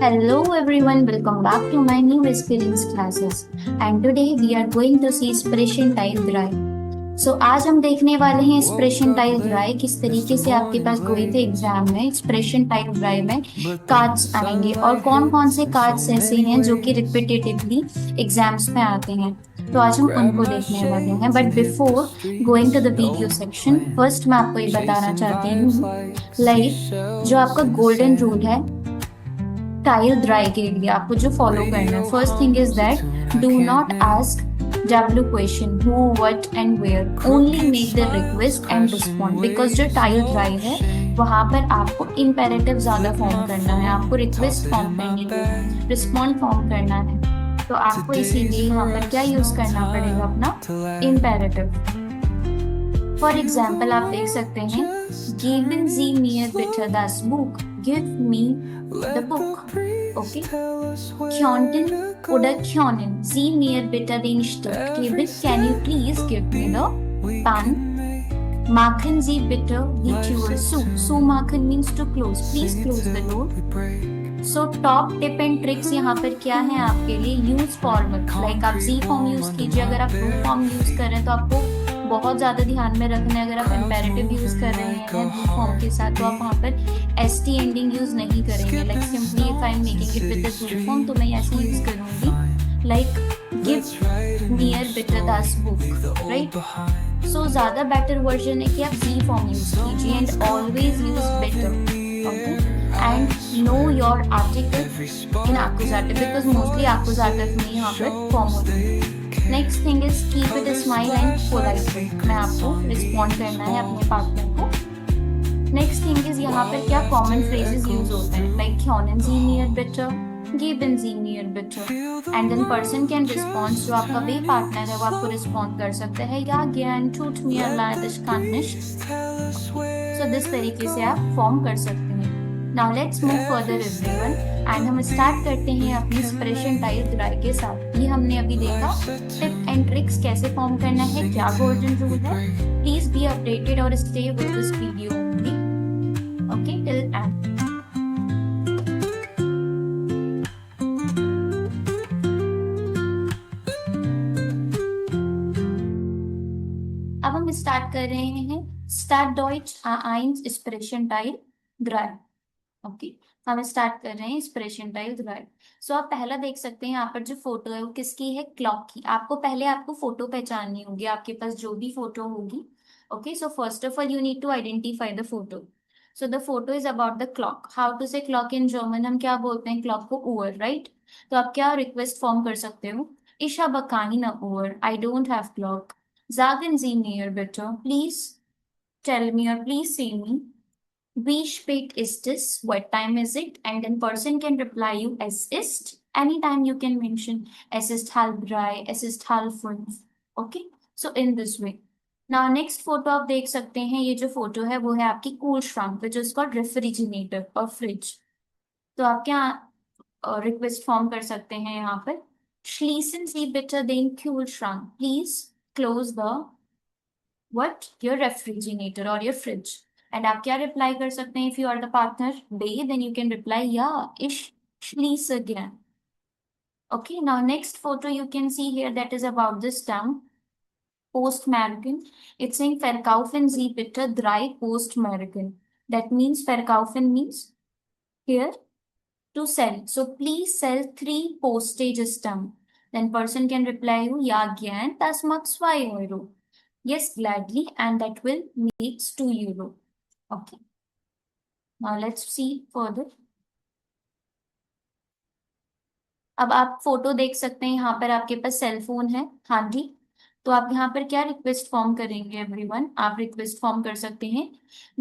Hello everyone, welcome back to my new experience classes. And today we are going to see expression type drive. So आज हम देखने वाले हैं expression type drive किस तरीके से आपके पास कोई भी एग्जाम में एक्सप्रेशन टाइप ड्राइव में कार्ड्स आएंगे और कौन कौन से कार्ड्स ऐसे हैं जो कि रिपीटेटिवली एग्जाम्स में आते हैं। तो आज हम उनको देखने वाले हैं, but before going to the video section first मैं आपको ये बताना चाहती हूँ जो आपका गोल्डन रूल है टाइल ड्राई के लिए आपको जो फॉलो करना है। First thing is that do not ask W question who, what and where. Only make the request and respond. Because जो टाइल ड्राइव है वहां पर आपको इम्पेरेटिव ज्यादा फॉर्म करना है, आपको रिक्वेस्ट फॉर्म करनी है, रिस्पॉन्ड फॉर्म करना है। तो आपको इसीलिए यहाँ पर क्या यूज करना पड़ेगा, अपना इम्पेरेटिव। फॉर एग्जाम्पल आप देख सकते हैं Geben Sie mir bitte das Buch. Give me the book. Okay. Könnten oder können Sie mir bitte den Stift geben? Can you please give me the pen? Machen Sie bitte die Tür zu. Zumachen means to close. Please close the door. So top tip and tricks यहाँ पर क्या है आपके लिए, use form like आप जी form use कीजिए। अगर आप ट्रू फॉर्म यूज कर रहे हैं तो आपको बहुत ज्यादा ध्यान में रखना है। अगर आप इम्पेरेटिव यूज कर रहे हैं बी फॉर्म के साथ तो आप वहाँ पर एस टी एंडिंग यूज नहीं करेंगे। Like simply if I am making it with the true form तो मैं ऐसे यूज करूंगी लाइक गिव नियर बिटर दास बुक, राइट। सो ज्यादा बेटर वर्जन है कि आप जी फॉर्म यूज कीजिए and always use better, okay. And know your article in accusative because mostly accusative में यहाँ पर फॉर्म होती है। Next thing is keep it smile and polite में आपको रिस्पॉन्ड करना है अपने पार्टनर को। नेक्स्ट थिंग इज यहाँ पर क्या कॉमन फ्रेजेस यूज होते हैं like können Sie mir bitte, geben Sie mir bitte and then person can respond. जो आपका वे पार्टनर है वो आपको रिस्पॉन्ड कर सकता है या gern tut mir leid ich kann nicht। So this तरीके से आप फॉर्म कर सकते हैं। Now let's move further everyone and हम स्टार्ट करते हैं अपनी एक्सप्रेशन टाइप ड्राइव के साथ। ये हमने अभी देखा टिप एंड ट्रिक्स कैसे फॉर्म करना है, क्या गोल्डन रूल है। प्लीज बी अपडेटेड और stay with this video only, okay, till and. अब हम स्टार्ट कर रहे हैं start Deutsche ions expression type drive, okay. हम स्टार्ट कर रहे हैं एक्सप्रेशन टाइप ड्राइव। सो आप पहला देख सकते हैं यहाँ पर जो फोटो है वो किसकी है, क्लॉक की। आपको फोटो पहचाननी होगी, आपके पास जो भी फोटो होगी, okay. So first of all you need to identify the photo. So the photo is about the clock. How to say clock in German, हम क्या बोलते हैं क्लॉक को, उअर, राइट। तो आप क्या रिक्वेस्ट फॉर्म कर सकते हो, Ich habe keine Uhr, I don't have clock. Sagen Sie mir bitte, please tell me or please say me. Wie spät ist es? What time is it? And then person can reply you es ist. Anytime you can mention es ist halb drei, es ist halb fünf. Okay? So in this way. Now next photo आप देख सकते हैं, ये जो photo है वो है आपकी cool shrunk which is called refrigerator और फ्रिज। तो आप क्या रिक्वेस्ट फॉर्म कर सकते हैं यहाँ पर, Schließen Sie bitte den Kühlschrank. Please close the what? Your refrigerator or your fridge. And आप क्या reply कर सकते हैं, if you are the partner they, then you can reply yeah, ich schließe gern. Okay, now next photo you can see here that is about this term Postmarken. It's saying verkaufen Sie bitte 3 Postmarken. That means verkaufen means here to sell. So please sell 3 postage stamp. Then person can reply you, ja gern, das macht 2 Euro. Yes, gladly, and that will make 2 Euro. Okay. Now let's see further. अब आप photo देख सकते हैं, यहाँ पर आपके पास cell phone है, हाँ जी। तो आप यहाँ पर क्या रिक्वेस्ट फॉर्म करेंगे एवरीवन, आप रिक्वेस्ट फॉर्म कर सकते हैं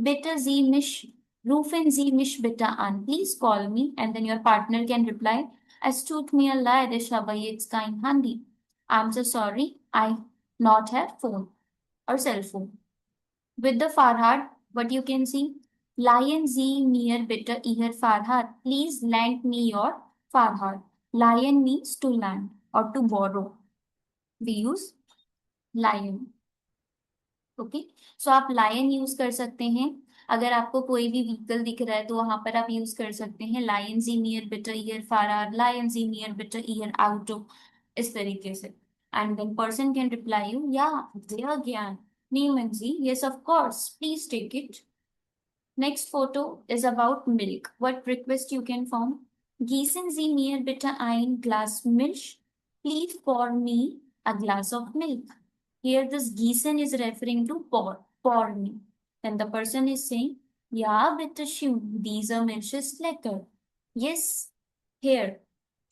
बिtte Sie mich rufen Sie mich bitte an, please call me, and then your partner can reply es tut mir leid, ich habe jetzt kein Handy. I'm so sorry, I not have phone or cell phone. With the Farhad, what you can see, Lion Sie mir bitte Ihr Farhad, please lend me your Farhad. Lion means to lend or to borrow. We use lion. Okay, so आप lion use कर सकते हैं। अगर आपको कोई भी vehicle दिख रहा है तो वहां पर आप यूज कर सकते हैं लायन जी near bitter year far are, lion जी नियर बिटर ईयर आउटो, इस तरीके से. And then person can reply you, या देयर ज्ञान नीमन जी, yes of course please take it. Next photo is about milk. What request you can form? Gießen Sie mir bitte ein Glas Milch. Please pour me a glass of milk. Here this gießen is referring to pour me. Then the person is saying, Ja, bitte schön, dieser Milch ist lecker. Yes, here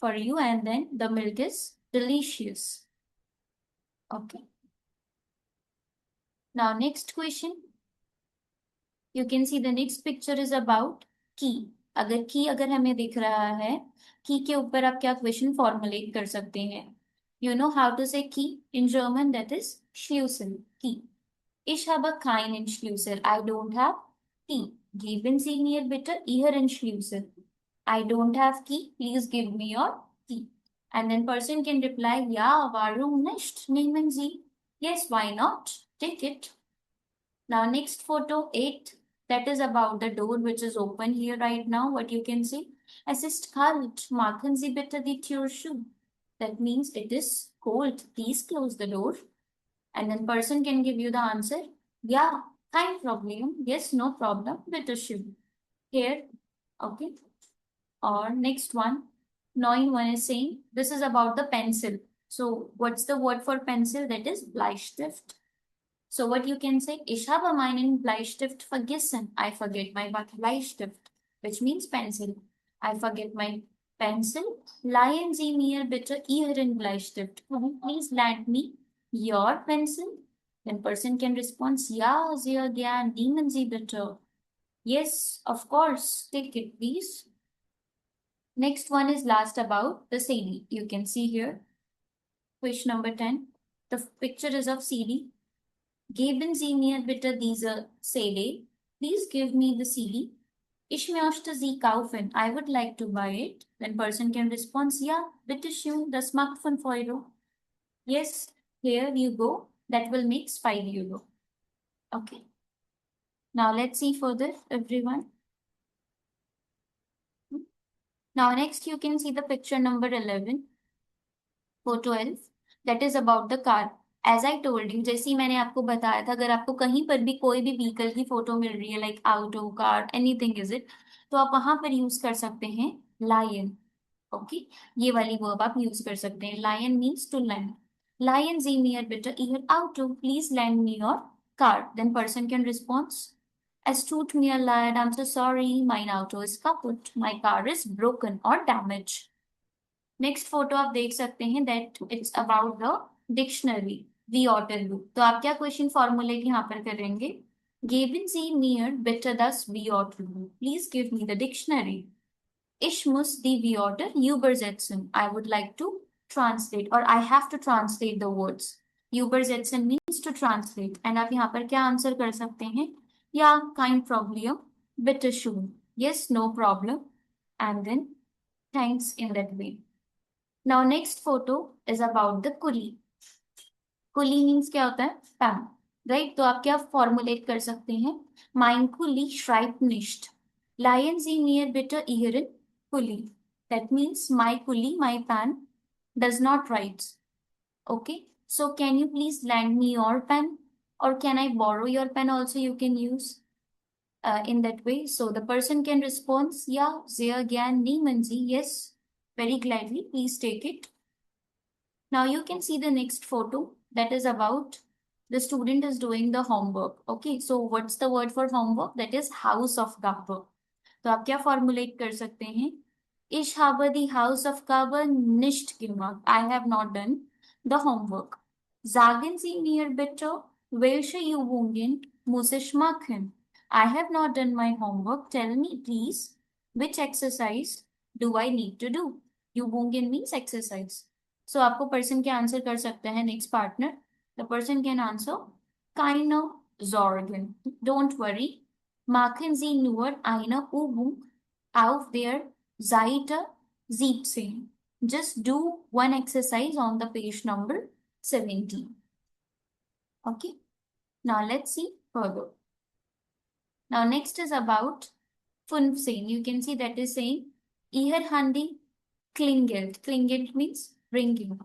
for you, and then the milk is delicious. Okay. Now next question. You can see the next picture is about की. अगर हमें दिख रहा है, की के ऊपर आप क्या क्वेश्चन फॉर्मुलेट कर सकते हैं. यू नो हाउ टू से की in German, that is Schlüssel. की. Ich habe keinen Schlüssel. I don't have key. Geben Sie mir bitte Ihren Schlüssel. I don't have key. Please give me your key. And then person can reply, Ja, warum nicht? Nehmen Sie. Yes, why not? Take it. Now next photo 8, that is about the door which is open here right now. What you can see? Es ist kalt. Machen Sie bitte die Tür zu. That means it is cold. Please close the door. And then person can give you the answer. Yeah, kein Problem. Yes, no problem. Bitte schön. Here, okay. Or next one, 9 1 is saying this is about the pencil. So what's the word for pencil? That is Bleistift. So what you can say, ich habe meinen Bleistift vergessen. I forget my Bleistift, which means pencil. I forget my pencil. Leihen Sie mir bitte Ihren Bleistift. Please lend me your pencil. Then person can respond, ja, sehr gern. Nehmen Sie bitte. Yes, of course. Take it, please. Next one is last about the CD. You can see here. Question number 10. The picture is of CD. Geben Sie mir bitte diese CD. Please give me the CD. Ich möchte sie kaufen. I would like to buy it. Then person can respond, ja, bitte schön, das macht 5 Euro. Yes, here you go. That will make 5 Euro. Okay. Now let's see further, everyone. Now next you can see the picture number 11. Photo 12. That is about the car. As I told you, जैसे ही मैंने आपको बताया था, अगर आपको कहीं पर भी कोई भी व्हीकल की फोटो मिल रही है, like auto, car, anything is it, तो आप वहां पर यूज कर सकते हैं लायन. ओके, ये वाली वर्ब आप यूज कर सकते हैं. लायन मीन्स टू लैंड. लायन जी नियर बिटर इयर ऑटो, please lend me your car. Then person can response, Es tut mir leid, I'm so sorry, mein Auto is kaputt, my car is broken or damaged. Next photo आप देख सकते हैं that it's about the dictionary Waterloo. तो आप क्या question फॉर्मूलेट यहाँ पर करेंगे? Geben Sie mir bitte das Waterloo. Please give me the dictionary. Ich muss die Wörter übersetzen. I would like to translate or I have to translate the words. Übersetzen means to translate. And आप यहाँ पर क्या answer कर सकते हैं? Ja, kein Problem. Bitte schön. Yes, no problem. And then thanks in that way. Now next photo is about the कुली. कुली means क्या होता है? Pen, right? तो आप क्या फॉर्मुलेट कर सकते हैं? Mein Kuli schreibt nicht. Leihen Sie mir bitte Ihren Kuli. That means my Kuli, my pen, does not write. Okay, so can you please lend me your pen, or can I borrow your pen also? You can use in that way. So the person can respond, yeah, sehr gern nehmen Sie. Yes, very gladly, please take it. Now you can see the next photo that is about the student is doing the homework. Okay, so what's the word for homework? That is house of Gabe. तो आप क्या formulate कर सकते हैं? Ich habe die Hausaufgabe nicht gemacht. I have not done the homework. Sagen Sie mir bitte, welche Übungen muss ich machen? I have not done my homework. Tell me please, which exercise do I need to do? Übungen means exercise. So आपको person के answer कर सकते हैं next partner. The person can answer, keine Sorgen, don't worry, machen Sie nur eine Übung auf der Seite 17. Just do one exercise on the page number 17. Okay, now let's see further. Now next is about Funfsehen. You can see that is saying Ihr Handy klingelt. Klingelt means ringing.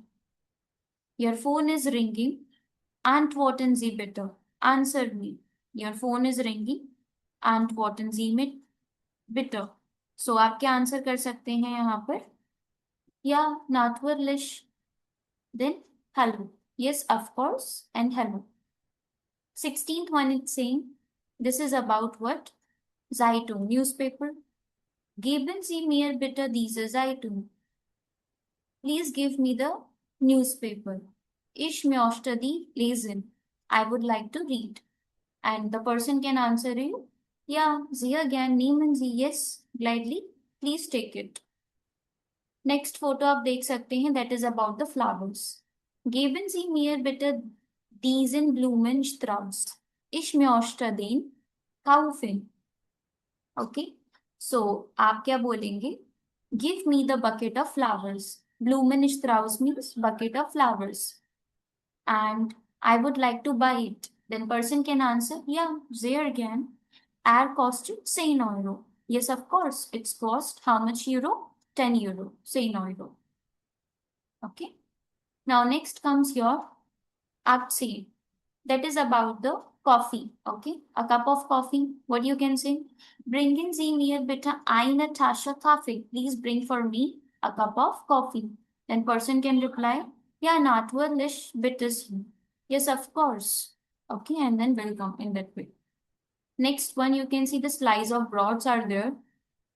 Your phone is ringing. Antworten Sie bitte. Answer me. Your phone is ringing. Antworten Sie mit bitte. So आप क्या answer कर सकते हैं यहाँ पर? या natürlich. Then hello. Yes, of course, and hello. 16th one it's saying this is about what? Zeitung, newspaper. Geben Sie mir bitte diese Zeitung. Please give me the newspaper. Ich möchte die lesen. I would like to read. And the person can answer you, yeah, sehr gern, nehmen Sie, yes, gladly, please take it. Next photo आप देख सकते हैं, that is about the flowers. Geben Sie mir bitte diesen Blumenstrauß. Ich möchte den kaufen. Okay, so आप क्या बोलेंगे? Give me the bucket of flowers. Blumenstrauß means bucket of flowers. And I would like to buy it. Then person can answer, yeah, sehr gern. Er kostet 10 Euro. Yes, of course, it's cost how much euro? 10 Euro, 10 Euro. Okay. Now next comes your Abziehen. That is about the coffee. Okay. A cup of coffee. What you can say? Bringen Sie mir bitte eine Tasse Kaffee. Please bring for me a cup of coffee. Then person can reply, ja, natürlich, bitte schön. Yes, of course. Okay, and then welcome in that way. Next one, you can see the slice of broads are there.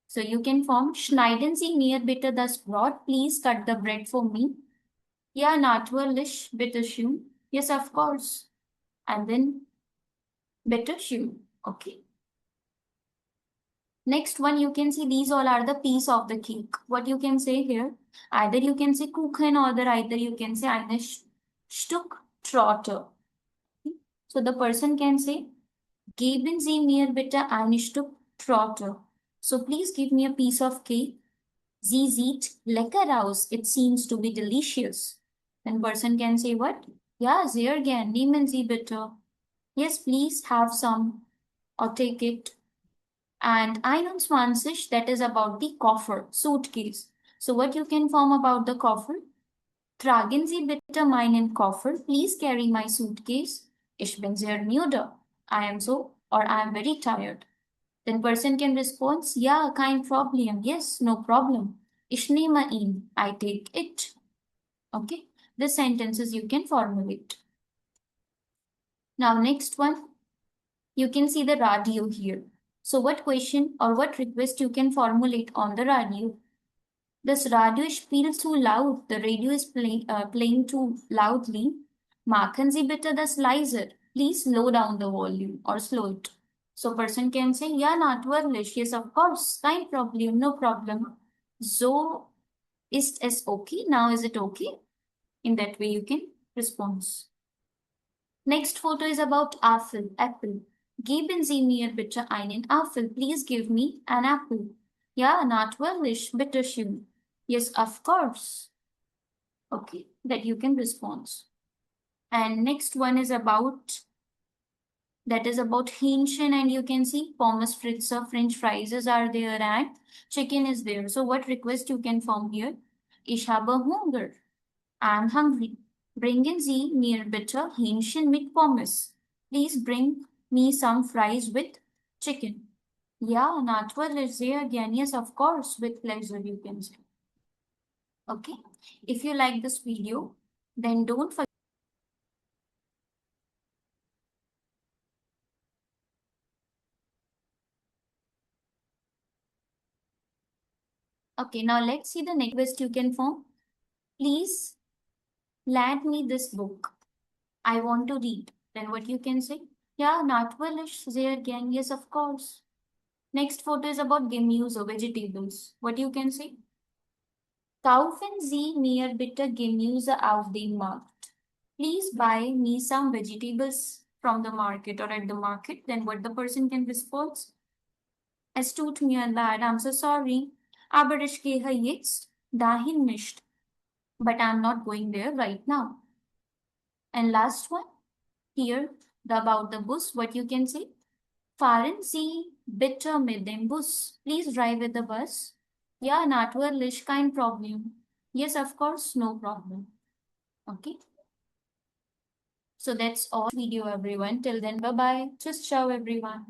So you can form schneiden Sie mir bitte das Brot. Please cut the bread for me. Ja, natürlich, bitte schön. Yes, of course. And then bitte schön. Okay. Next one, you can see these all are the piece of the cake. What you can say here? Either you can say Kuchen or either you can say eine Stück Torte. So the person can say, Geben Sie mir bitte ein Stück Torte. So please give me a piece of cake. Sie sieht lecker aus. It seems to be delicious. Then person can say what? Ja, sehr gern. Nehmen Sie bitte. Yes, please have some or take it. And 21, that is about the coffer, suitcase. So what you can form about the coffer? Tragen Sie bitte meinen Koffer. Please carry my suitcase. Ich bin sehr müde. I am very tired. Then person can respond, yeah, kein Problem. Yes, no problem. Ich nehme ihn. I take it. Okay. The sentences you can formulate. Now next one. You can see the radio here. So what question or what request you can formulate on the radio? This radio feels too loud. The radio is playing too loudly. Machen Sie bitte das leiser. Please slow down the volume or slow it. So person can say, ja, natürlich. Yes, of course. Kein Problem, no problem. So ist es okay? Now is it okay? In that way you can respond. Next photo is about Apfel. Apple. Geben Sie mir bitte einen Apfel. Please give me an apple. Ja, natürlich, bitte schön. Yes, of course. Okay, that you can respond. And next one is about, that is about Hähnchen, and you can see Pommes frites or French fries are there and chicken is there. So what request you can form here? Ich habe Hunger. I'm hungry. Bringen Sie mir bitte Hähnchen mit Pommes. Please bring me some fries with chicken. Yeah, natürlich, sehr gern. Yes, of course, with pleasure, you can say. Okay. If you like this video, then don't forget. Okay, now let's see the next request you can form. Please lend me this book. I want to read. Then what you can say? Yeah, natürlich, sehr gern. Yes, of course. Next photo is about Gemüse, vegetables. What you can say? Kaufen Sie mir bitte Gemüse auf dem Markt. Please buy me some vegetables from the market or at the market. Then what the person can respond? Es tut mir leid, I'm so sorry. Aber ich gehe jetzt dahin nicht. But I'm not going there right now. And last one, here about the bus, what you can say? Fahren Sie bitte mit dem Bus. Please drive with the bus. Ja, natürlich, kein Problem. Yes, of course, no problem. Okay. So that's all video, everyone. Till then, bye bye. Just ciao, everyone.